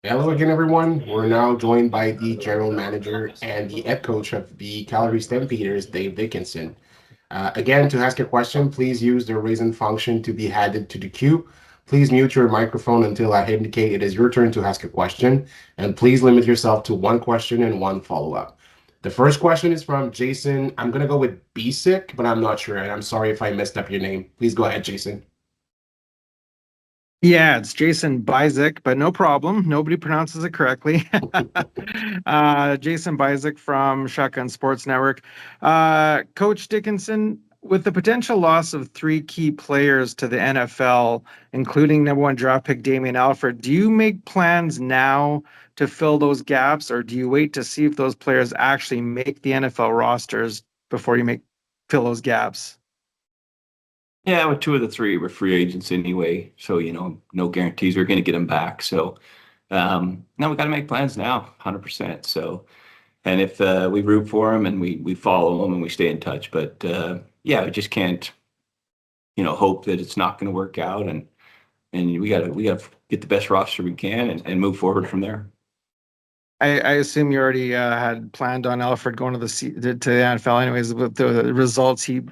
Hello again, everyone. We're now joined by the general manager and the head coach of the Calgary Stampeders, Dave Dickenson. Again, to ask a question, please use the raise hand function to be added to the queue. Please mute your microphone until I indicate it is your turn to ask a question, and please limit yourself to one question and one follow-up. The first question is from Jason. I'm going to go with Basic, but I'm not sure, and I'm sorry if I messed up your name. Please go ahead, Jason. Yeah, it's Jason Bizik, but no problem. Nobody pronounces it correctly. Jason Bizik from Shotgun Sports Network. Coach Dickinson, with the potential loss of three key players to the NFL, including number one draft pick Damian Alford, do you make plans now to fill those gaps, or do you wait to see if those players actually make the NFL rosters before you fill those gaps? Yeah, with two of the three were free agents anyway, so no guarantees we're going to get them back. So no, we got to make plans now, 100%. So, and if we root for them and we follow them and we stay in touch, but yeah, we just can't hope that it's not going to work out, and we got to get the best roster we can and move forward from there. I assume you already had planned on Alfred going to the NFL anyways with the results he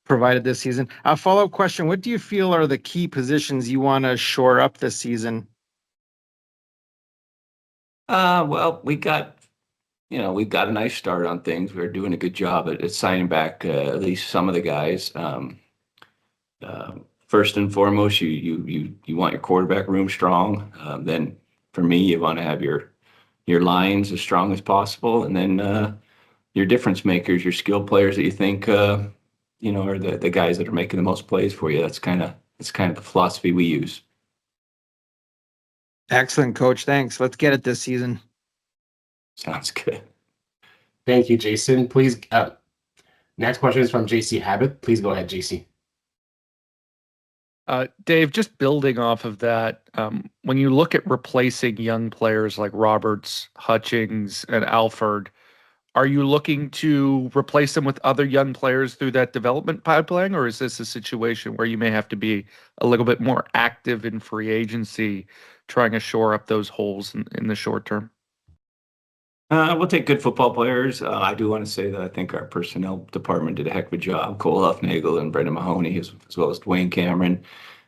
provided this season. A follow-up question: what do you feel are the key positions you want to shore up this season? Well, we've got a nice start on things. We're doing a good job at signing back at least some of the guys. First and foremost, you want your quarterback room strong. Then for me, you want to have your lines as strong as possible, and then your difference makers, your skill players that you think are the guys that are making the most plays for you. That's kind of the philosophy we use. Excellent, Coach. Thanks. Let's get it this season. Sounds good. Thank you, Jason. Please, next question is from JC Habit. Please go ahead, JC. Dave, just building off of that, when you look at replacing young players like Roberts, Hutchings, and Alford, are you looking to replace them with other young players through that development pipeline, or is this a situation where you may have to be a little bit more active in free agency, trying to shore up those holes in the short term? We'll take good football players. I do want to say that I think our personnel department did a heck of a job. Cole Huffnagel and Brendan Mahoney, as well as Dwayne Cameron.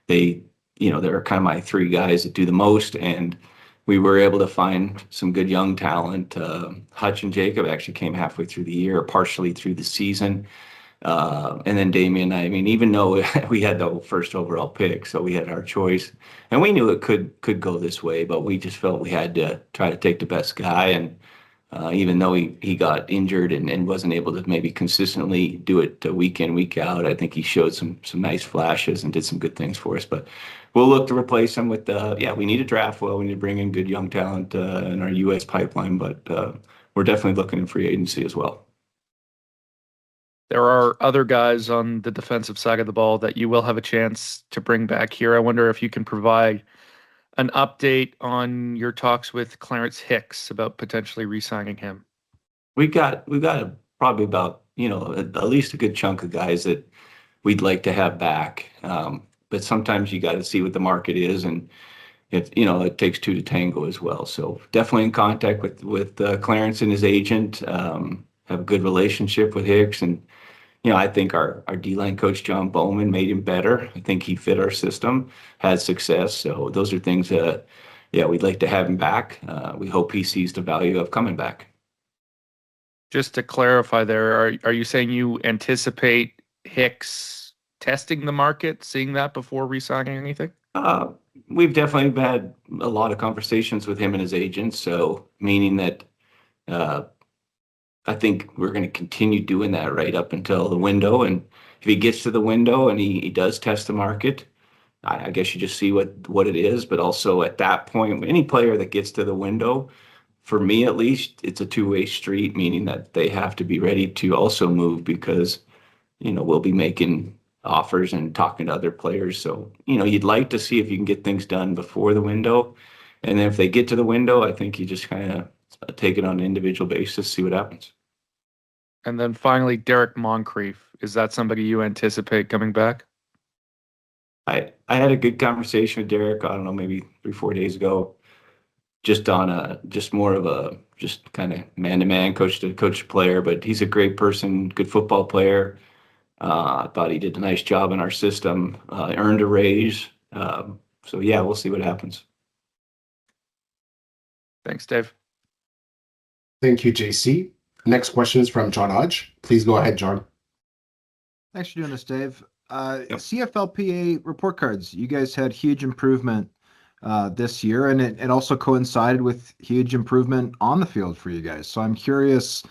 They're kind of my three guys that do the most, and we were able to find some good young talent. Hutch and Jacob actually came halfway through the year, partially through the season. And then Damien, I mean, even though we had the first overall pick, so we had our choice, and we knew it could go this way, but we just felt we had to try to take the best guy. And even though he got injured and wasn't able to maybe consistently do it week in, week out, I think he showed some nice flashes and did some good things for us. But we'll look to replace him with, we need to draft well. We need to bring in good young talent in our U.S. pipeline, but we're definitely looking in free agency as well. There are other guys on the defensive side of the ball that you will have a chance to bring back here. I wonder if you can provide an update on your talks with Clarence Hicks about potentially re-signing him. We've got probably about at least a good chunk of guys that we'd like to have back. But sometimes you got to see what the market is, and it takes two to tango as well. So definitely in contact with Clarence and his agent. Have a good relationship with Hicks, and I think our D-line coach, John Bowman, made him better. I think he fit our system, had success. So those are things that, we'd like to have him back. We hope he sees the value of coming back. Just to clarify there, are you saying you anticipate Hicks testing the market, seeing that before re-signing anything? We've definitely had a lot of conversations with him and his agent. So meaning that I think we're going to continue doing that right up until the window. And if he gets to the window and he does test the market, I guess you just see what it is. But also at that point, any player that gets to the window, for me at least, it's a two-way street, meaning that they have to be ready to also move because, we'll be making offers and talking to other players. So, you'd like to see if you can get things done before the window. And then if they get to the window, I think you just kind of take it on an individual basis, see what happens. And then finally, Derek Moncrief. Is that somebody you anticipate coming back? I had a good conversation with Derek, I don't know, maybe 3-4 days ago. just more of a just kind of man-to-man coach to coach player, but he's a great person, good football player. I thought he did a nice job in our system, earned a raise. So yeah, we'll see what happens. Thanks, Dave. Thank you, JC. Next question is from John Hodge. Please go ahead, John. Thanks for doing this, Dave. Yep. CFLPA report cards. You guys had huge improvement this year, and it also coincided with huge improvement on the field for you guys. So I'm curious,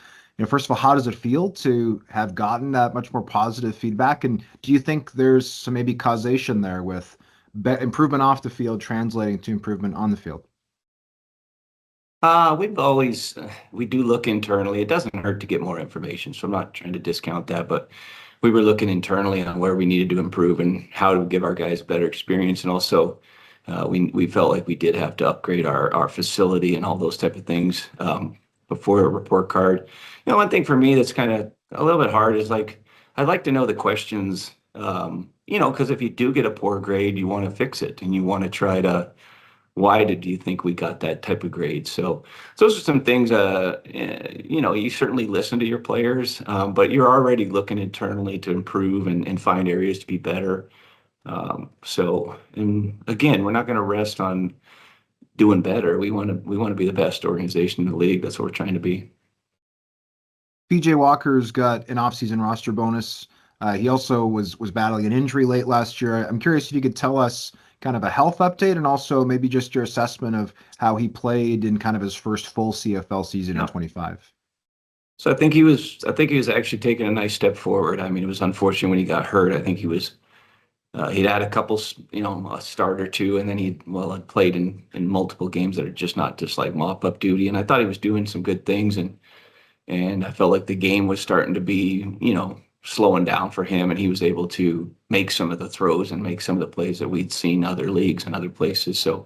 first of all, how does it feel to have gotten that much more positive feedback? And do you think there's some maybe causation there with improvement off the field translating to improvement on the field? We do look internally. It doesn't hurt to get more information, so I'm not trying to discount that, but we were looking internally on where we needed to improve and how to give our guys a better experience. And also, we felt like we did have to upgrade our facility and all those type of things before a report card. One thing for me that's kind of a little bit hard is like, I'd like to know the questions, because if you do get a poor grade, you want to fix it and you want to try to, why did you think we got that type of grade? So those are some things, you certainly listen to your players, but you're already looking internally to improve and find areas to be better. And again, we're not going to rest on doing better. We want to be the best organization in the league. That's what we're trying to be. PJ Walker's got an offseason roster bonus. He also was battling an injury late last year. I'm curious if you could tell us kind of a health update and also maybe just your assessment of how he played in kind of his first full CFL season in 25. So I think he was actually taking a nice step forward. I mean, it was unfortunate when he got hurt. I think he'd had a couple, a start or two, and then had played in multiple games that are just not just like mop up duty. And I thought he was doing some good things, and I felt like the game was starting to be, slowing down for him, and he was able to make some of the throws and make some of the plays that we'd seen other leagues and other places. So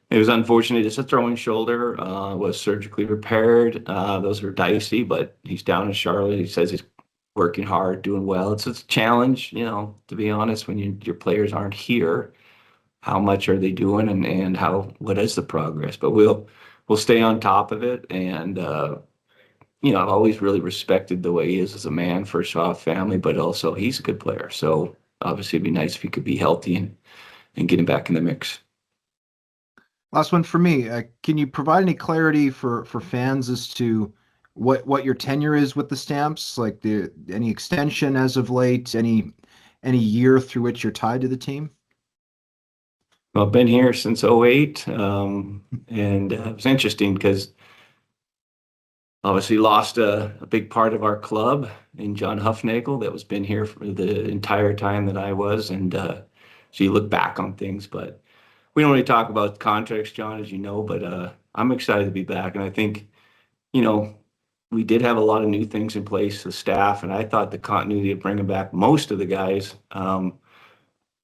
it was unfortunate. It's a throwing shoulder, was surgically repaired. Those are dicey, but he's down in Charlotte. He says he's working hard, doing well. It's a challenge, to be honest, when your players aren't here, how much are they doing and what is the progress? But we'll stay on top of it. And, I've always really respected the way he is as a man, first off, family, but also he's a good player. So obviously it'd be nice if he could be healthy and get him back in the mix. Last one for me. Can you provide any clarity for fans as to what your tenure is with the Stamps? Like any extension as of late, any year through which you're tied to the team? Well, I've been here since '08, and it was interesting because obviously lost a big part of our club in John Huffnagel that was been here for the entire time that I was. And so you look back on things, but we don't really talk about contracts, John, as you know, but I'm excited to be back. And I think, we did have a lot of new things in place, the staff, and I thought the continuity of bringing back most of the guys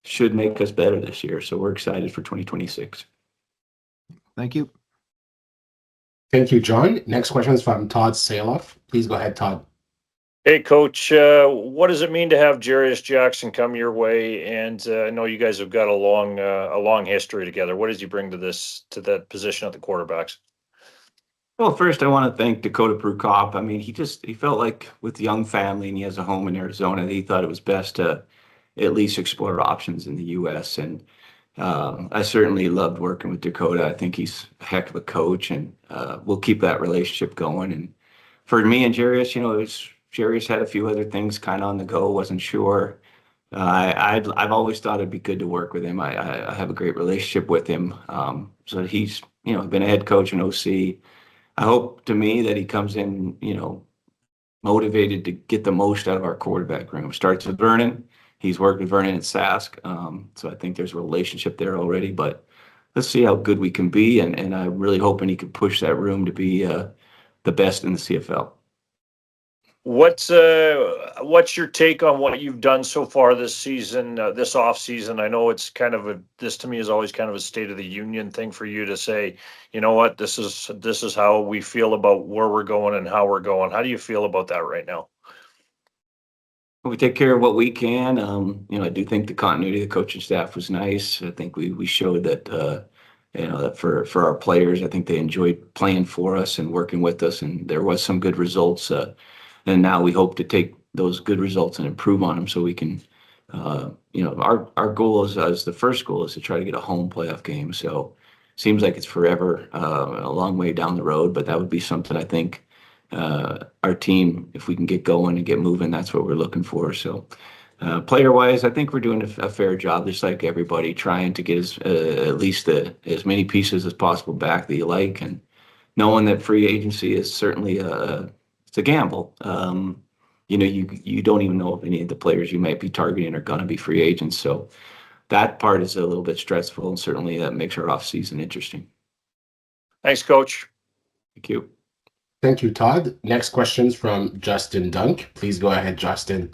should make us better this year. So we're excited for 2026. Thank you. Thank you, John. Next question is from Todd Saloff. Please go ahead, Todd. Hey, Coach. What does it mean to have Jarius Jackson come your way? And I know you guys have got a long history together. What does he bring to that position at the quarterbacks? Well, first, I want to thank Dakota Prukop. I mean, he felt like with young family and he has a home in Arizona, he thought it was best to at least explore options in the U.S. And I certainly loved working with Dakota. I think he's a heck of a coach, and we'll keep that relationship going. And for me and Jarius, Jarius had a few other things kind of on the go, wasn't sure. I've always thought it'd be good to work with him. I have a great relationship with him. So he's, been a head coach in OC. I hope to me that he comes in, motivated to get the most out of our quarterback room. Starts with Vernon. He's worked with Vernon at Sask. So I think there's a relationship there already, but let's see how good we can be. And I'm really hoping he can push that room to be the best in the CFL. What's your take on what you've done so far this season, this off season? I know it's kind of this to me is always kind of a state of the union thing for you to say, you know what, this is how we feel about where we're going and how we're going. How do you feel about that right now? We take care of what we can. I do think the continuity of the coaching staff was nice. I think we showed that that for our players, I think they enjoyed playing for us and working with us, and there was some good results. And now we hope to take those good results and improve on them so we can, our goal is, as the first goal is to try to get a home playoff game. So seems like it's forever, a long way down the road, but that would be something I think our team, if we can get going and get moving, that's what we're looking for. So player wise, I think we're doing a fair job, just like everybody, trying to get at least as many pieces as possible back that you like, and knowing that free agency is certainly it's a gamble. You don't even know if any of the players you might be targeting are going to be free agents. So that part is a little bit stressful, and certainly that makes our off season interesting. Thanks, Coach. Thank you. Thank you, Todd. Next question's from Justin Dunk. Please go ahead, Justin.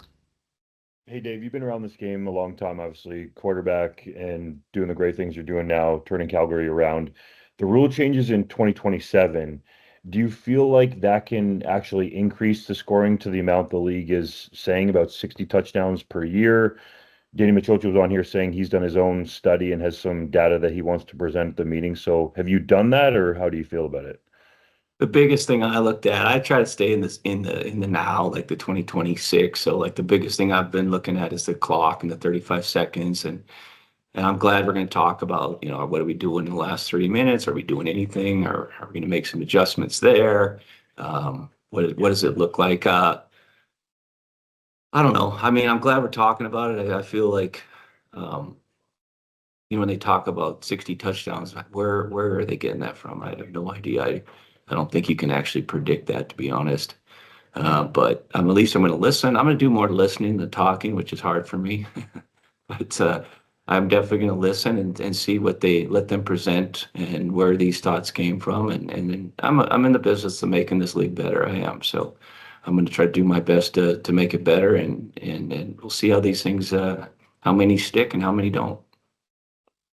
Hey, Dave, you've been around this game a long time, obviously, quarterback and doing the great things you're doing now, turning Calgary around. The rule changes in 2027. Do you feel like that can actually increase the scoring to the amount the league is saying, about 60 touchdowns per year? Danny Machocha was on here saying he's done his own study and has some data that he wants to present at the meeting. So have you done that, or how do you feel about it? The biggest thing I looked at, I try to stay in the now, like the 2026. So like the biggest thing I've been looking at is the clock and the 35 seconds. And I'm glad we're going to talk about, what are we doing in the last 30 minutes? Are we doing anything, or are we going to make some adjustments there? What does it look like? I don't know. I mean, I'm glad we're talking about it. I feel like, when they talk about 60 touchdowns, where are they getting that from? I have no idea. I don't think you can actually predict that, to be honest. But at least I'm going to listen. I'm going to do more listening than talking, which is hard for me. But I'm definitely going to listen and see what they let them present and where these thoughts came from. And then I'm in the business of making this league better. I am. So I'm going to try to do my best to make it better. And we'll see how these things, how many stick and how many don't.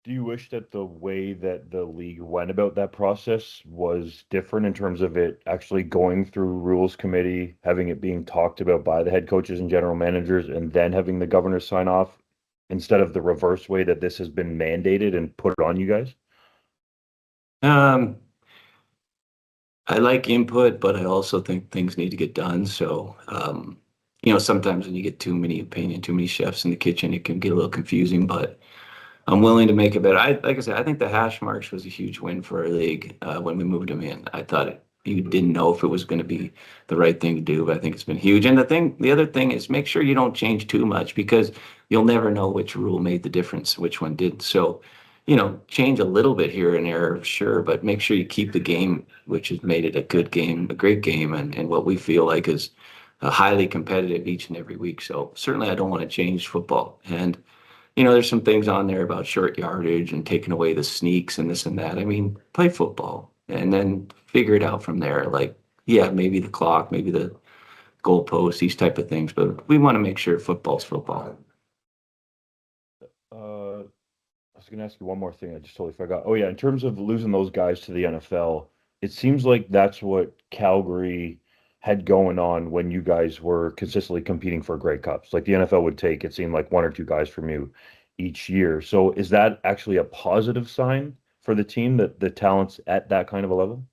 Do you wish that the way that the league went about that process was different in terms of it actually going through rules committee, having it being talked about by the head coaches and general managers, and then having the governor sign off, instead of the reverse way that this has been mandated and put on you guys? Um, I like input, but I also think things need to get done. So, sometimes when you get too many chefs in the kitchen, it can get a little confusing, but I'm willing to make it better. Like I said, I think the hash marks was a huge win for our league when we moved them in. I thought you didn't know if it was going to be the right thing to do, but I think it's been huge. And the other thing is, make sure you don't change too much, because you'll never know which rule made the difference, which one did. So, change a little bit here and there, sure, but make sure you keep the game, which has made it a good game, a great game, and what we feel like is highly competitive each and every week. So certainly I don't want to change football. And there's some things on there about short yardage and taking away the sneaks and this and that. I mean, play football and then figure it out from there. Like, yeah, maybe the clock, maybe the goalpost, these type of things, but we want to make sure football's football. I was going to ask you one more thing. I just totally forgot. Oh yeah, in terms of losing those guys to the NFL, it seems like that's what Calgary had going on when you guys were consistently competing for Grey Cups. Like the NFL would take, it seemed like, one or two guys from you each year. So is that actually a positive sign for the team, that the talent's at that kind of a level?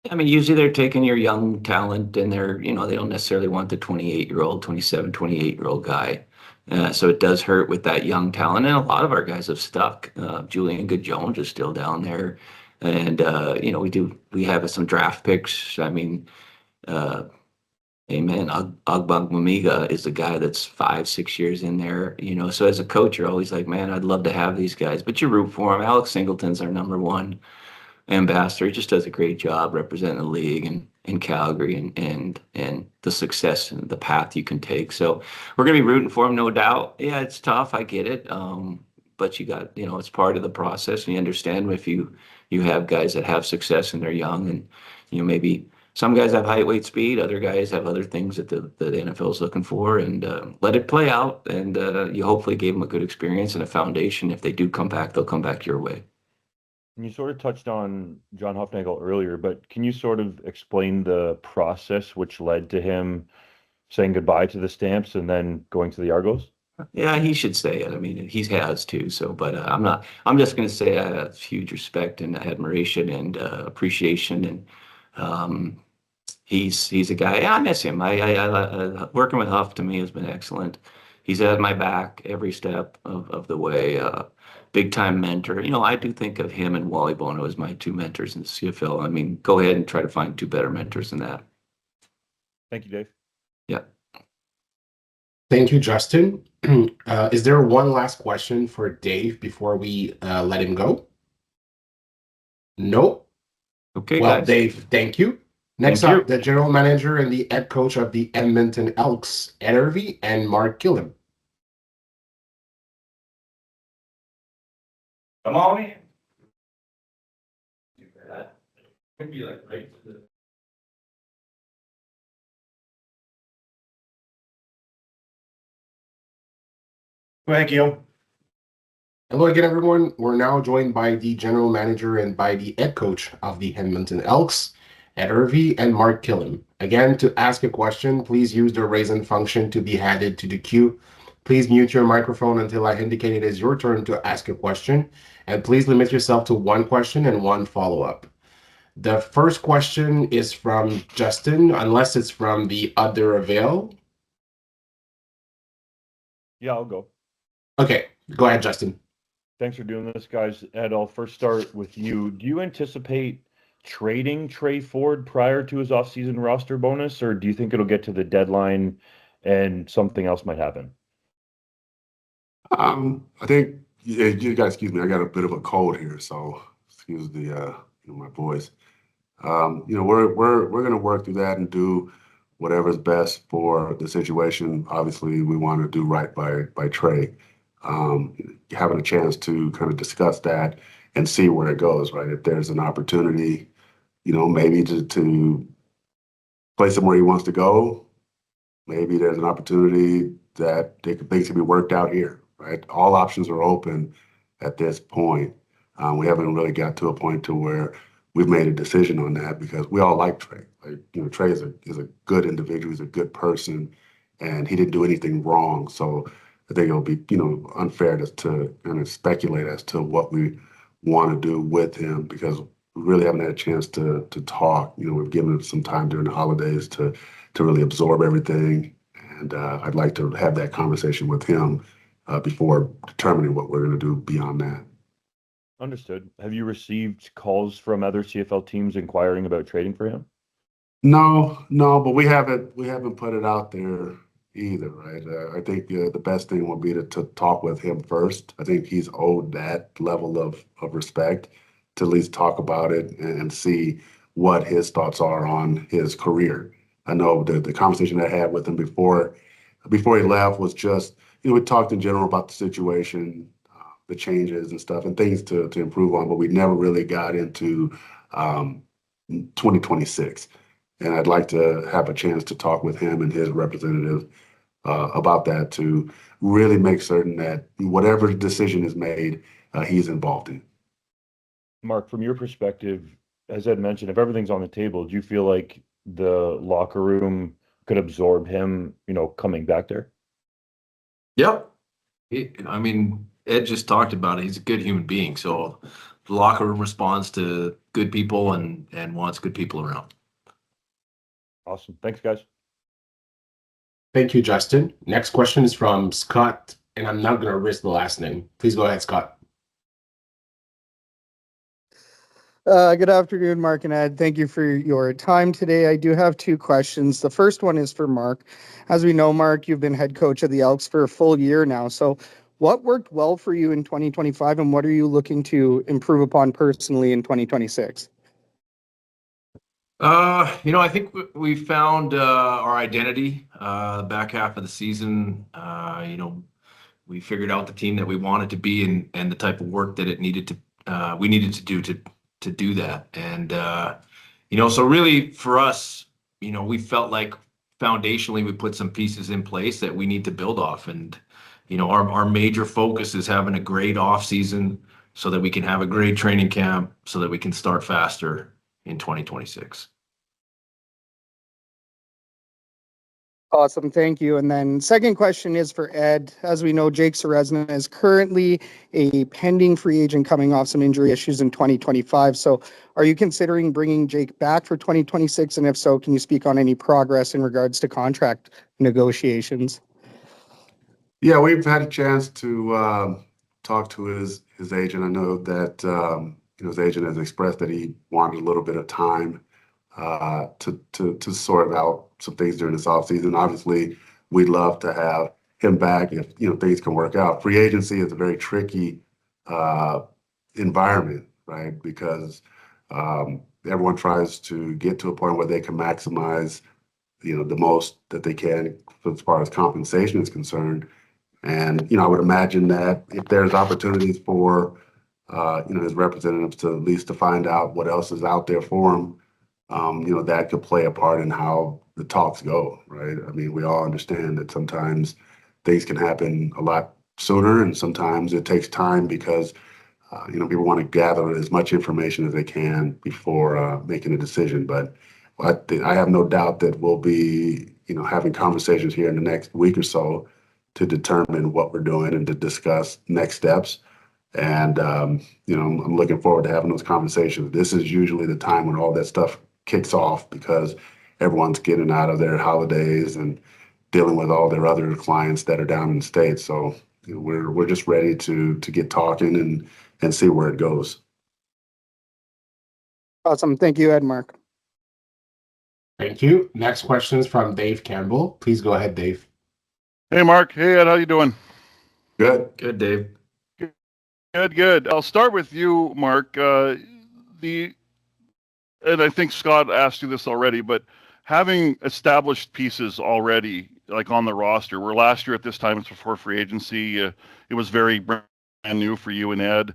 I mean, usually they're taking your young talent, and they don't necessarily want the 28-year-old, 27, 28-year-old guy. So it does hurt with that young talent. And a lot of our guys have stuck. Julian Good-Jones is still down there. And, we have some draft picks. I mean, amen. Ogbongbemiga is a guy that's 5-6 years in there. So as a coach, you're always like, man, I'd love to have these guys, but you root for them. Alex Singleton's our number one ambassador. He just does a great job representing the league and in Calgary and the success and the path you can take. So we're gonna be rooting for him, no doubt. Yeah, it's tough. I get it. But you got, it's part of the process, and you understand if you have guys that have success and they're young, and maybe some guys have height, weight, speed. Other guys have other things that the NFL is looking for, and let it play out. And you hopefully gave them a good experience and a foundation. If they do come back, they'll come back your way. And you sort of touched on John Hufnagel earlier, but can you sort of explain the process which led to him saying goodbye to the Stamps and then going to the Argos? Yeah, he should say it. I mean, he has too. So, but I'm not. I'm just going to say I have huge respect and admiration and appreciation. And um, he's a guy. Yeah, I miss him. Working with Huff to me has been excellent. He's had my back every step of the way. Big time mentor. You know, I do think of him and Wally Bono as my two mentors in the CFL. I mean, go ahead and try to find two better mentors than that. Thank you, Dave. Yeah. Thank you, Justin. Is there one last question for Dave before we let him go? Nope. Okay, Well, guys. Dave, thank you. Next Thank up, you. the general manager and the head coach of the Edmonton Elks, Ed Hervey and Mark Kilam. Come on in. Could be like right to the Thank you. Hello again, everyone. We're now joined by the general manager and by the head coach of the Edmonton Elks, Ed Hervey and Mark Kilam. Again, to ask a question, please use the raise hand function to be added to the queue. Please mute your microphone until I indicate it is your turn to ask a question. And please limit yourself to one question and one follow-up. The first question is from Justin, unless it's from the other avail. Yeah, I'll go. Okay, go ahead, Justin. Thanks for doing this, guys. Ed, I'll first start with you. Do you anticipate trading Trey Ford prior to his offseason roster bonus, or do you think it'll get to the deadline and something else might happen? I think you guys, excuse me, I got a bit of a cold here, so excuse the my voice. We're gonna work through that and do whatever's best for the situation. Obviously, we want to do right by Trey. Having a chance to kind of discuss that and see where it goes, right? If there's an opportunity, maybe to place him where he wants to go. Maybe there's an opportunity that things can be worked out here, right? All options are open at this point. We haven't really got to a point to where we've made a decision on that because we all like Trey. Like, Trey is a good individual. He's a good person, and he didn't do anything wrong. So I think it'll be, unfair to kind of speculate as to what we want to do with him because we really haven't had a chance to talk. We've given him some time during the holidays to really absorb everything. And I'd like to have that conversation with him before determining what we're going to do beyond that. Understood. Have you received calls from other CFL teams inquiring about trading for him? No, but we haven't put it out there either, right? I think the best thing would be to talk with him first. I think he's owed that level of respect to at least talk about it and see what his thoughts are on his career. I know the conversation I had with him before he left was just, we talked in general about the situation, the changes and stuff and things to improve on, but we never really got into 2026. And I'd like to have a chance to talk with him and his representative about that to really make certain that whatever decision is made, he's involved in. Mark, from your perspective, as Ed mentioned, if everything's on the table, do you feel like the locker room could absorb him, coming back there? Yep. I mean, Ed just talked about it. He's a good human being. So the locker room responds to good people and wants good people around. Awesome. Thanks, guys. Thank you, Justin. Next question is from Scott, and I'm not going to risk the last name. Please go ahead, Scott. Good afternoon, Mark and Ed. Thank you for your time today. I do have two questions. The first one is for Mark. As we know, Mark, you've been head coach of the Elks for a full year now. So what worked well for you in 2025, and what are you looking to improve upon personally in 2026? I think we found our identity back half of the season. We figured out the team that we wanted to be and the type of work that we needed to do to do that. And so really for us, we felt like foundationally we put some pieces in place that we need to build off. And our major focus is having a great off season so that we can have a great training camp so that we can start faster in 2026. Awesome, thank you. And then second question is for Ed. As we know, Jake Ceresna is currently a pending free agent coming off some injury issues in 2025. So are you considering bringing Jake back for 2026? And if so, can you speak on any progress in regards to contract negotiations? Yeah, we've had a chance to talk to his agent. I know that his agent has expressed that he wanted a little bit of time to sort out some things during this offseason. Obviously, we'd love to have him back if things can work out. Free agency is a very tricky uh, environment, right? Because everyone tries to get to a point where they can maximize the most that they can as far as compensation is concerned. And I would imagine that if there's opportunities for his representatives to at least to find out what else is out there for him, that could play a part in how the talks go, right? I mean, we all understand that sometimes things can happen a lot sooner, and sometimes it takes time because people want to gather as much information as they can before making a decision. But I have no doubt that we'll be having conversations here in the next week or so to determine what we're doing and to discuss next steps. And I'm looking forward to having those conversations. This is usually the time when all that stuff kicks off because everyone's getting out of their holidays and dealing with all their other clients that are down in the States. So we're just ready to get talking and see where it goes. Awesome, thank you, Ed, Mark. Thank you. Next question is from Dave Campbell. Please go ahead, Dave. Hey, Mark. Hey, Ed. How you doing? Good. Good, Dave. Good. I'll start with you, Mark. And I think Scott asked you this already, but having established pieces already, like on the roster, where last year at this time it's before free agency, it was very brand new for you and Ed.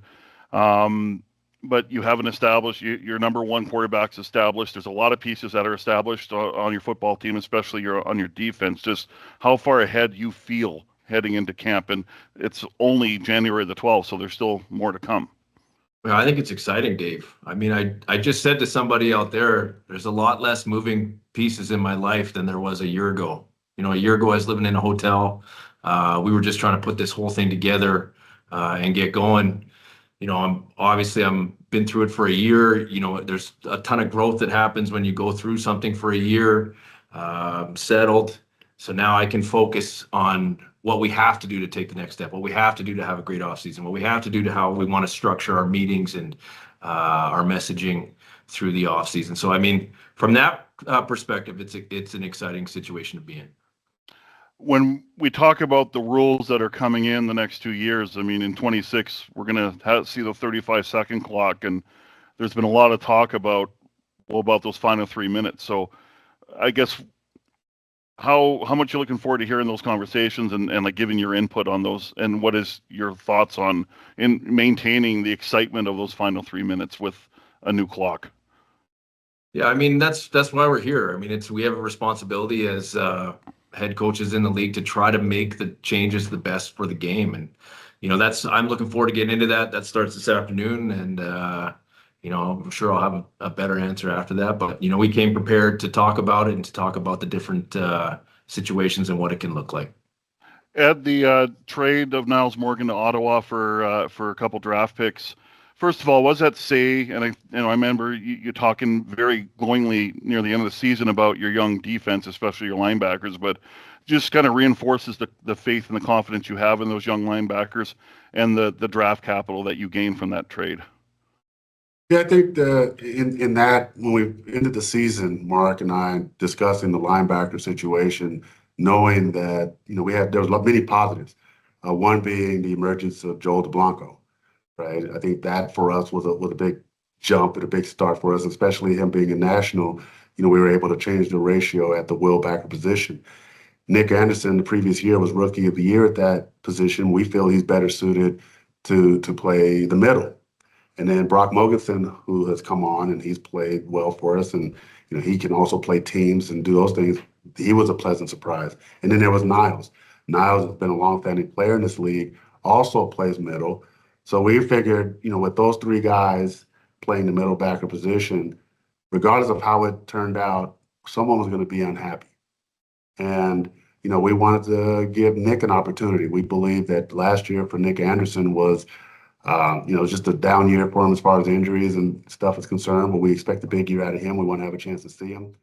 But you haven't established your number one quarterback's established. There's a lot of pieces that are established on your football team, especially on your defense. Just how far ahead you feel heading into camp, and it's only January the 12th, so there's still more to come. Well, I think it's exciting, Dave. I mean, I just said to somebody out there's a lot less moving pieces in my life than there was a year ago. A year ago I was living in a hotel. We were just trying to put this whole thing together and get going. I'm been through it for a year. There's a ton of growth that happens when you go through something for a year, settled. So now I can focus on what we have to do to take the next step, what we have to do to have a great offseason, what we have to do to how we want to structure our meetings and our messaging through the offseason. So, I mean, from that perspective, it's an exciting situation to be in. When we talk about the rules that are coming in the next 2 years, I mean, in 26, we're going to see the 35-second clock, and there's been a lot of talk about those final 3 minutes. So I guess how much you're looking forward to hearing those conversations and like giving your input on those, and what is your thoughts on in maintaining the excitement of those final 3 minutes with a new clock? Yeah, I mean, that's why we're here. I mean, we have a responsibility as head coaches in the league to try to make the changes the best for the game. And, I'm looking forward to getting into that. That starts this afternoon. And, I'm sure I'll have a better answer after that. But, we came prepared to talk about it and to talk about the different situations and what it can look like. Ed, the trade of Niles Morgan to Ottawa for a couple draft picks. First of all, what does that say? And I remember you talking very glowingly near the end of the season about your young defense, especially your linebackers, but just kind of reinforces the faith and the confidence you have in those young linebackers and the draft capital that you gained from that trade. Yeah, I think in that when we ended the season, Mark and I discussing the linebacker situation, knowing that there was many positives. One being the emergence of Joel DeBlanco. Right. I think that for us was a big jump and a big start for us, especially him being a national. We were able to change the ratio at the will backer position. Nick Anderson, the previous year, was rookie of the year at that position. We feel he's better suited to play the middle. And then Brock Mogensen, who has come on and he's played well for us, and he can also play teams and do those things. He was a pleasant surprise. And then there was Niles. Niles has been a long-standing player in this league, also plays middle. So we figured, with those three guys playing the middle backer position, regardless of how it turned out, someone was going to be unhappy. And, we wanted to give Nick an opportunity. We believe that last year for Nick Anderson was, just a down year for him as far as injuries and stuff is concerned, but we expect a big year out of him. We want to have a chance to see him.